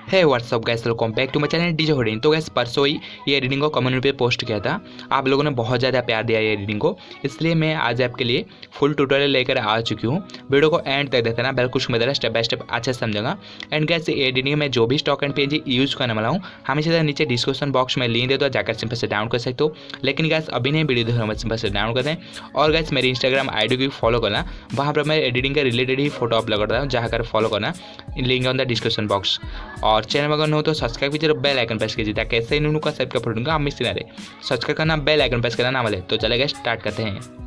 है what's up guys, welcome back to my channel DJ hoarding. तो gas परसों ही ये रीडिंग को कम्युनिटी पे पोस्ट किया था। आप लोगों ने बहुत ज़्यादा प्यार दिया ये रीडिंग को, इसलिए मैं आज आपके लिए फुल ट्यूटोरियल लेकर आ चुकी हूँ। वीडियो को एंड तक देखना, बिल्कुल मेरा स्टेप बाय स्टेप अच्छे से समझेगा। एंड गैस ये रीडिंग में जो भी स्टॉक एंड पेज यूज़ करने वाला हूँ, हमेशा नीचे डिस्क्रिप्शन बॉक्स में लिंक दे दो, जाकर सिंपल से डाउनलोड कर सकते हो। लेकिन गैस अभी नहीं, वीडियो देखो सिंपल से डाउनलोड कर दें। और गैस मेरी इंस्टाग्राम आईडी को फॉलो करना, वहाँ पर मैं एडिटिंग के रिलेटेड ही फोटो अपलोड करता हूँ, जाकर फॉलो करना, link on the description box. और चैनल अगर हो तो सब्सक्राइब कीजिए, बेल आइकन प्रेस कीजिए ताकि ऐसे ही का सब्सक्राइब करूँगा आप मिस ना रहे। सब्सक्राइब करना, बेल आइकन प्रेस करना ना वाले। तो चलेगा, स्टार्ट करते हैं।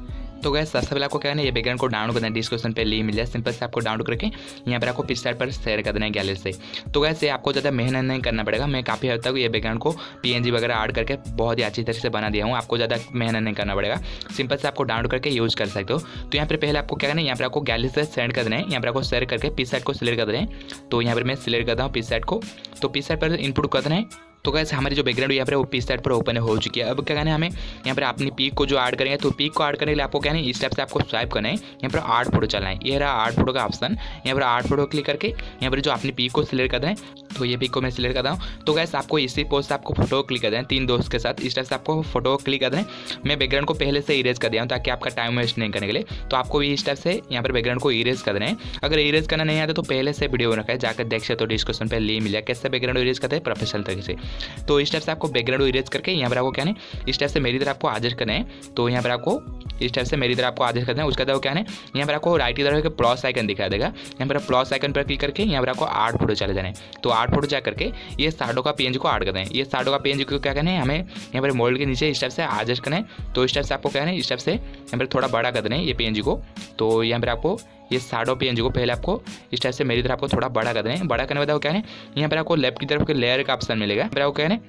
तो गैस सबसे पहले आपको क्या है ना, ये बैकग्राउंड को डाउनलोड करना है, डिस्क्रिप्शन पे लिंक मिल जाए, सिंपल से आपको डाउनलोड करके यहाँ पर आपको पिक्सार्ट पर शेयर कर देना है गैलरी से। तो गैस ये आपको ज़्यादा मेहनत नहीं करना पड़ेगा, मैं काफ़ी हद तक ये बैकग्राउंड को पीएनजी वगैरह ऐड करके बहुत ही अच्छी तरह से बना दिया हूँ, आपको ज़्यादा मेहनत नहीं करना पड़ेगा, सिंपल से आपको डाउनलोड करके यूज़ कर सकते हो। तो यहाँ पर पहले आपको क्या करना है, यहाँ पर आपको गैलरी से सेंड कर देना है, यहाँ पर आपको शेयर करके पिक्सार्ट को सिलेक्ट कर देना है। तो यहाँ पर मैं सिलेक्ट करता हूँ पिक्सार्ट को, तो पिक्सार्ट पर इनपुट कर देना है। तो कैसे हमारी जो बैकग्राउंड यहाँ पर वो पिक्सार्ट पर ओपन हो चुकी है। अब क्या करना है हमें, यहाँ पर अपनी पीक को जो ऐड करेंगे, तो पीक को ऐड करने के लिए आपको क्या है, इस स्टेप से आपको स्वाइप करना है, यहाँ पर 8 फोटो चलना है। ये रहा 8 फोटो का ऑप्शन, यहाँ पर 8 फोटो क्लिक करके यहाँ पर जो अपनी पीक को सिलेक्ट करना है, तो ये पिक को मैं सिलेक्ट करता हूँ। तो गैस आपको इसी पोस्ट से आपको फोटो क्लिक कर देना है, 3 दोस्त के साथ इस टाइप से आपको फोटो क्लिक कर देना है। मैं बैकग्राउंड को पहले से इरेज कर दिया हूँ ताकि आपका टाइम वेस्ट नहीं करने के लिए। तो आपको भी इस टाइप से यहाँ पर बैकग्राउंड को इरेज कर देना है। अगर इरेज करना नहीं आता तो पहले से वीडियो रखा है, जाकर देख सकते हो, डिस्क्रिप्शन पर लिंक मिला कैसे बैकग्राउंड इरेज करते हैं प्रोफेशनल तरीके से। तो इस टाइप से आपको बैकग्राउंड इरेज करके यहाँ पर आपको क्या है, इस टाइप से मेरी तरफ आपको एडजस्ट करना है। तो यहाँ पर आपको इस टाइप से मेरी तरफ आपको एडजस्ट करना है। उसके बाद क्या है, यहाँ पर आपको राइट की तरफ प्लस आइकन दिखा देगा, यहाँ पर प्लस आइकन पर क्लिक करके यहाँ पर आपको 8 फोटो चले जाना है। तो 8 फोटो जा करके ये शैडो का पेज को ऐड करना है। ये शैडो का पेज को क्या करना है, हमें यहाँ पर मॉडल के नीचे इस टाइप से एडजस्ट करना है। तो इस टाइप से आपको क्या है, इस टाइप से यहाँ पर थोड़ा बड़ा कर देना है ये पेज को। तो यहाँ पर आपको ये शैडो पेज को पहले आपको इस टाइप से मेरी तरफ आपको थोड़ा बड़ा कर देना है। बड़ा करने के बाद क्या है, यहाँ पर आपको लेफ्ट की तरफ के लेयर का ऑप्शन मिलेगा, यहाँ पर आपको क्या है,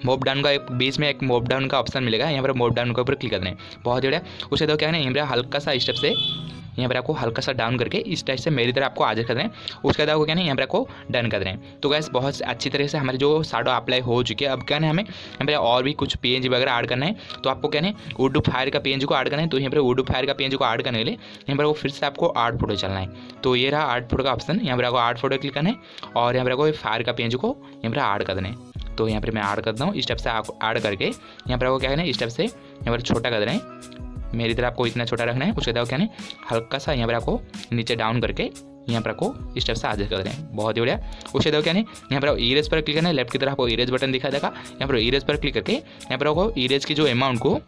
मोब डाउन का एक बीच में एक मोब डाउन का ऑप्शन मिलेगा, यहाँ पर मोब डाउन के ऊपर क्लिक करना है। बहुत बढ़िया। उसके बाद क्या है ना, यहाँ पर हल्का सा स्टेप से यहाँ पर आपको हल्का सा डाउन करके इस टाइप से मेरी तरह आपको एडजस्ट कर दें। उसके बाद आपको क्या है, यहाँ पर आपको डन कर दें। तो गैस बहुत अच्छी तरह से हमारी जो शैडो अप्लाई हो चुकी है। अब क्या है, हमें यहाँ पर और भी कुछ पेज वगैरह ऐड करना है। तो आपको क्या है, वुड फायर का पेज को ऐड करना है। तो यहाँ पर वुड फायर का पेज को ऐड करने के लिए यहाँ पर फिर से आपको 8 फोटो चलना है। तो ये रहा 8 फोटो का ऑप्शन, यहाँ पर आपको 8 फोटो क्लिक करना है और यहाँ पर आपको फायर का पेज को यहाँ पर ऐड कर देना है। तो यहाँ पर मैं ऐड करता हूँ, इस स्टेप से आपको ऐड करके यहाँ पर आपको क्या है ना, इस स्टेप से यहाँ पर छोटा कर देना है। मेरी तरह आपको इतना छोटा रखना है। उसके बाद क्या है, हल्का सा यहाँ पर आपको नीचे डाउन करके यहाँ पर आपको इस टाइप से एडजस्ट कर दें। बहुत ही बढ़िया। उसके बाद क्या है, यहाँ पर इरेज पर क्लिक करना है, लेफ्ट की तरफ आपको इरेज बटन दिखा देगा, यहाँ पर इरेज पर क्लिक करके यहाँ पर आपको इरेज की जो अमाउंट को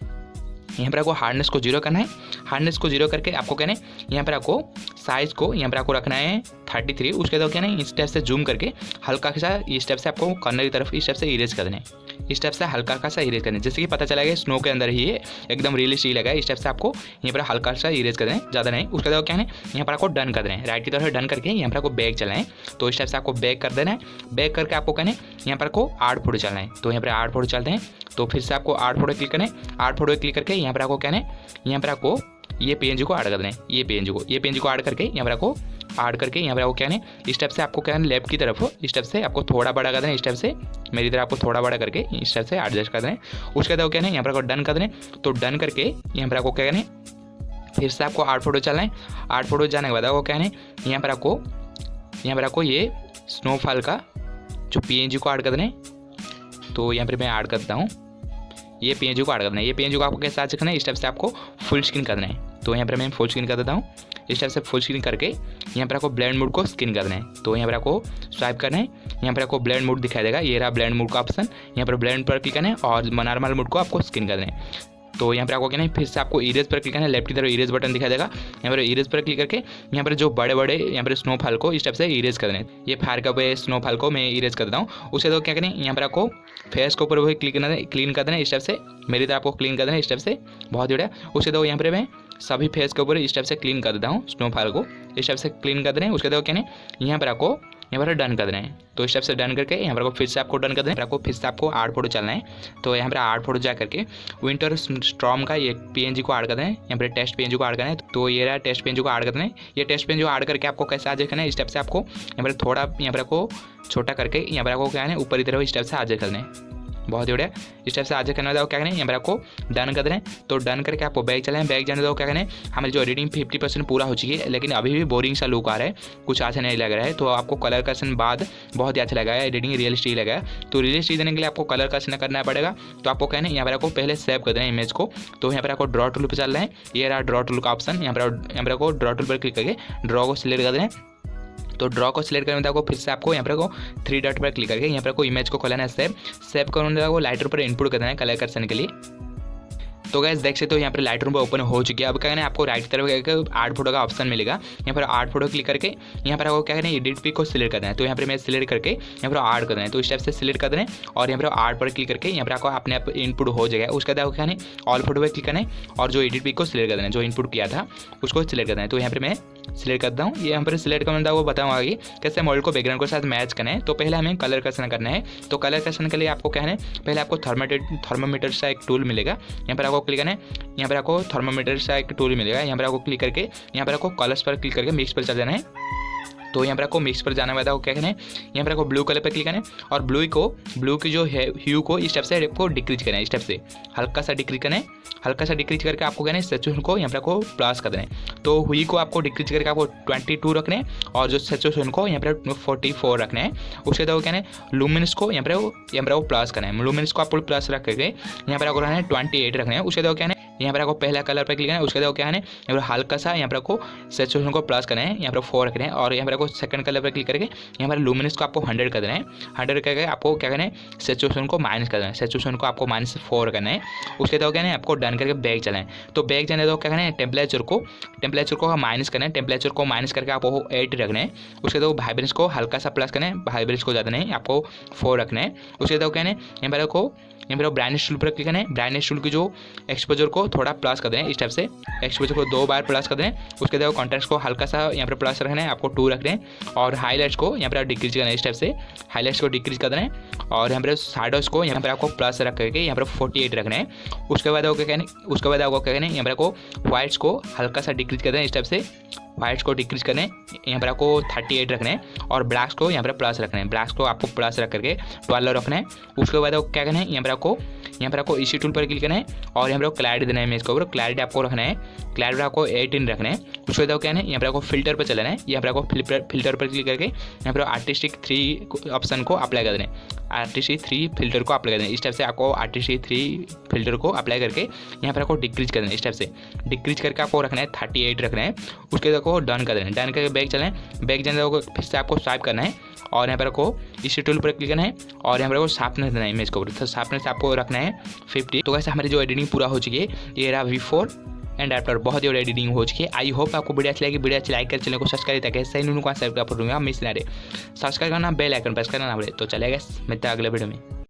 यहाँ पर आपको हार्डनेस को 0 करना है। हार्डनेस को 0 करके आपको क्या है, यहाँ पर आपको साइज़ को यहाँ पर आपको रखना है 33। उसके बाद क्या है, इस टाइप से जूम करके हल्का सा इस टाइप से आपको कॉर्नर की तरफ इस टाइप से इरेज कर देना है। इस टाइप से हल्का सा इरेज करना है, जैसे कि पता चला गया स्नो के अंदर ही है, एकदम रियलिस्टिक लगा है। इस टाइप से आपको यहाँ पर हल्का सा इरेज कर देना है, ज़्यादा नहीं। उसके बाद क्या है, यहाँ पर आपको डन कर देना है। राइट की तरफ डन करके यहाँ पर आपको बैक चलना है। तो इस टाइप से आपको बैक कर देना है। बैक करके आपको कहना है, यहाँ पर आपको 8 फोटो चलना है। तो यहाँ पर 8 फोटो चलते हैं। तो फिर से आपको 8 फोटो क्लिक करना है। 8 फोटो क्लिक करके यहाँ पर आपको कहना है, यहाँ पर आपको ये पेज को ऐड कर देना है। ये पेज को ऐड करके यहाँ पर आपको ऐड करके यहाँ पर आपको क्या है, इस स्टेप से आपको क्या है, लेफ्ट की तरफ इस स्टेप से आपको थोड़ा बड़ा कर देना है। इस स्टेप से मेरी तरह आपको थोड़ा बड़ा करके इस स्टेप से एडजस्ट कर देना है। उसके बाद क्या है, यहाँ पर आपको डन कर देना है। तो डन करके यहाँ पर आपको क्या करना है, फिर से आपको 8 फोटो चलना है। 8 फोटो जाने के बाद आपको क्या है, यहाँ पर आपको ये स्नोफॉल का जो PNG को ऐड कर देना है। तो यहाँ पर मैं ऐड करता हूँ, ये पेज को ऐड करना है। ये पेज को आपको कैसे ऐड करना है, इस टाइप से आपको फुल स्क्रीन करना है। तो यहाँ पर मैं फुल स्क्रीन कर देता हूँ। इस टाइप से फुल स्क्रीन करके यहाँ पर आपको ब्लेंड मोड को स्क्रीन करना है। तो यहाँ पर आपको स्वाइप करना है, यहाँ पर आपको ब्लेंड मोड दिखाई देगा, ये रहा ब्लेंड मोड का ऑप्शन। यहाँ पर ब्लेंड पर क्लिक करना है और नॉर्मल मोड को आपको स्क्रीन करना है। तो यहाँ पर आपको क्या है, फिर से आपको इरेज पर क्लिक करना है, लेफ्ट की तरफ इरेज बटन दिखा देगा, यहाँ पर इरेज पर क्लिक करके यहाँ पर जो बड़े बड़े यहाँ पर स्नोफॉल को इस टाइप से इरेज करना है। ये फायर का पे स्नोफॉल को मैं इरेज कर देता हूँ। उसके बाद क्या करें, यहाँ पर आपको फेस के ऊपर वही क्लीन कर देना है। इस टाइप से मेरी तरफ आपको क्लीन कर देना है, इस टाइप से। बहुत बढ़िया। उसके बाद यहाँ पर मैं सभी फेस के ऊपर इस टाइप से क्लीन कर देता हूँ, स्नोफॉल को इस टाइप से क्लीन कर देना है। उसके बाद क्या है, यहाँ पर आपको यहाँ पर डन कर देना है। तो इस टाइप से डन करके यहाँ पर आपको फिर से आपको डन कर देना है। आपको फिर से आपको 8 फोटो चलना है। तो यहाँ पर 8 फोटो जा करके विंटर स्टॉर्म का ये PNG को ऐड कर देना है। यहाँ पर टेस्ट PNG को ऐड करना है। तो ये रहा टेस्ट PNG को ऐड कर देना है। ये टेस्ट PNG को ऐड करके आपको कैसे एडजस्ट करना है, इस टाइप से आपको यहाँ पर थोड़ा यहाँ पर आपको छोटा करके यहाँ पर आपको क्या है, ऊपर की तरफ इस टाइप से एडजस्ट करना है। बहुत ही बढ़िया। इस टाइप से आज करना होता है क्या करें, यहाँ पर आपको डन कर दें। तो डन करके आपको बैक चलें, बैक जाने दो क्या करें, हमारी जो एडिटिंग 50% पूरा हो चुकी है, लेकिन अभी भी बोरिंग सा लुक आ रहा है, कुछ अच्छा नहीं लग रहा है। तो आपको कलर करेक्शन बाद बहुत ही अच्छा लगा है, एडिटिंग रियलिस्टिक लगा है। तो रियलिस्टिक देने के लिए आपको कलर करेक्शन करना पड़ेगा। तो आपको कहना है यहाँ पर आपको पहले सेव कर देना है इमेज को। तो यहाँ पर आपको ड्रॉ टूल पर चल रहे हैं, ये रहा ड्रॉ टूल का ऑप्शन। यहाँ पर आपको ड्रॉ टूल पर क्लिक करके ड्रॉ को सिलेक्ट कर दें। तो ड्रॉ को सिलेक्ट करने आपको फिर से आपको यहाँ पर को 3 डॉट पर क्लिक करके यहाँ पर को इमेज को खोलना है, सेव करने आपको लाइटरूम पर इनपुट कर देना है कलर करेक्शन के लिए। तो गाइस देख सकते हो यहाँ पर लाइटरूम पर ओपन हो चुकी है। अब क्या करना है, आपको राइट तरफ आर्ट फोटो का ऑप्शन मिलेगा, यहाँ पर आर्ट फोटो क्लिक करके यहाँ पर आपको क्या करना है, एडिट पिक को सिलेक्ट करना है। तो यहाँ पर मैं सिलेक्ट करके यहाँ पर आर्ट करना है। तो इस टाइप से सिलेक्ट कर देना है और यहाँ पर आर्ट पर क्लिक करके यहाँ पर आपको अपने आप इनपुट हो जाएगा। उसके बाद आपको क्या है, ऑल फोटो पर क्लिक करना है और जो एडिट पिक को सिलेक्ट कर देना है, जो इनपुट किया था उसको सिलेक्ट करना है। तो यहाँ पर मैं सिलेक्ट करता हूँ। ये यहाँ पर सिलेक्ट करना वो बताऊँ आगे कैसे मॉडल को बैकग्राउंड के साथ मैच करना है। तो पहले हमें कलर करेक्शन करना है। तो कलर करेक्शन के लिए आपको क्या है, पहले आपको थर्मामीटर सा एक टूल मिलेगा, यहाँ पर आपको क्लिक करना है। यहाँ पर आपको थर्मामीटर सा एक टूल मिलेगा, यहाँ पर आपको क्लिक करके यहाँ पर आपको कलर्स पर क्लिक करके मिक्स पर चल जाना है। तो यहाँ पर आपको मिक्स पर जाना है, क्या करना है, यहाँ पर आपको ब्लू कलर पर क्लिक करना है और ब्लू की जो है ह्यू को इस स्टेप से आपको डिक्रीज करना है, इस स्टेप से हल्का सा डिक्रीज करना है। हल्का सा डिक्रीज करके आपको कहना है सैचुरेशन को यहाँ पर आपको प्लस कर देना है। तो ह्यू को आपको डिक्रीज करके आपको 22 रखना है और जो सैचुरेशन को यहाँ पर 44 रखना है। उसके बाद कहना है लुमिनस को यहाँ पर वो प्लस करना है। लुमिनस को आपको प्लस रख करके यहाँ पर आपको रखना है 28 रखना है। उसके बाद कहना है यहाँ पर आपको पहला कलर पर क्लिक करना है। उसके बाद क्या है, यहाँ पर हल्का सा यहाँ पर आपको सैचुरेशन को प्लस करना है, यहाँ पर 4 रखना है और यहाँ पर आपको सेकंड कलर पर क्लिक करके यहाँ पर लुमिनस को आपको 100 कर देना है। 100 करके आपको क्या करना है, सैचुरेशन को माइनस कर देना है, सैचुरेशन को आपको -4 करना है। उसके बाद क्या है, आपको डन करके बैक चलाना है। तो बैक जाने दो क्या करना है, टेम्परेचर को माइनस करना है, टेम्परेचर को माइनस करके आपको 8 रखना है। उसके बाद वाइब्रेंस को हल्का सा प्लस करना है, वाइब्रेंस को ज़्यादा नहीं, आपको 4 रखना है। उसके बाद क्या है, यहाँ पर आपको ब्राइटनेस टूल पर क्लिक करना है। ब्राइटनेस टूल की जो एक्सपोजर को थोड़ा प्लस कर दें, इस टाइप से एक्सपोजर को 2 बार प्लस कर दें। उसके बाद कॉन्ट्रास्ट को हल्का सा यहाँ पर प्लस रखना है, आपको 2 रखना है और हाईलाइट्स को यहाँ पर डिक्रीज करना है, इस टाइप से हाईलाइट्स को डिक्रीज कर देना है और यहाँ पर शैडोज को यहाँ पर आपको प्लस रख करके यहाँ पर 48 रखना है। उसके बाद आपको क्या कहना है, यहाँ पर आपको वाइट्स को हल्का सा डिक्रीज कर दें, इस टाइप से वाइट्स को डिक्रीज करना है, यहाँ पर आपको 38 रखना है और ब्लैक्स को यहाँ पर प्लस रखना है, ब्लैक्स को आपको प्लस रख करके 12 रखना है। उसके बाद आपको क्या करना है, यहाँ पर आपको इसी टूल पर क्लिक करना है और यहाँ पर क्लैरिटी देना है इमेज के ऊपर, क्लैरिटी आपको रखना है, क्लैरिटी आपको 18 रखना है। उसके बाद क्या है, यहाँ पर आपको फिल्टर पर चलाना है, यहाँ पर आपको फिल्टर पर क्लिक करके यहाँ पर आर्टिस्टिक 3 ऑप्शन को अप्लाई कर देना है, आर्टिस्टिक 3 फिल्टर को अप्लाई कर देना है। इस टाइप से आपको आर्टिस्टिक 3 फिल्टर को अप्लाई करके यहाँ पर आपको डिक्रीज कर देना है, इस टाइप से डिक्रीज करके आपको रखना है 38 रखना है। उसके बाद आपको डन कर देना है, डन करके बैक चलें, बैक जाने को फिर से आपको स्वाइप करना है और यहाँ पर आपको इसी टूल पर क्लिक करना है और यहाँ पर आपको शार्पनेस देना है इमेज को, तो शार्पनेस आपको रखना है 50। तो वैसे हमारी जो एडिटिंग पूरा हो चुकी है, ये रहा V4 एंड आफ्टर बहुत ही एडिटिंग हो चुकी है। आई होप आपको वीडियो अच्छी लगी, वीडियो अच्छी लाइक कर चैनल को सब्सक्राइब ताकि सही नोटिफिकेशन मिस ना रहे, सब्सक्राइब करना बेल आइकन प्रेस करना ना भूले। तो चलेगा मिलता है अगले वीडियो में।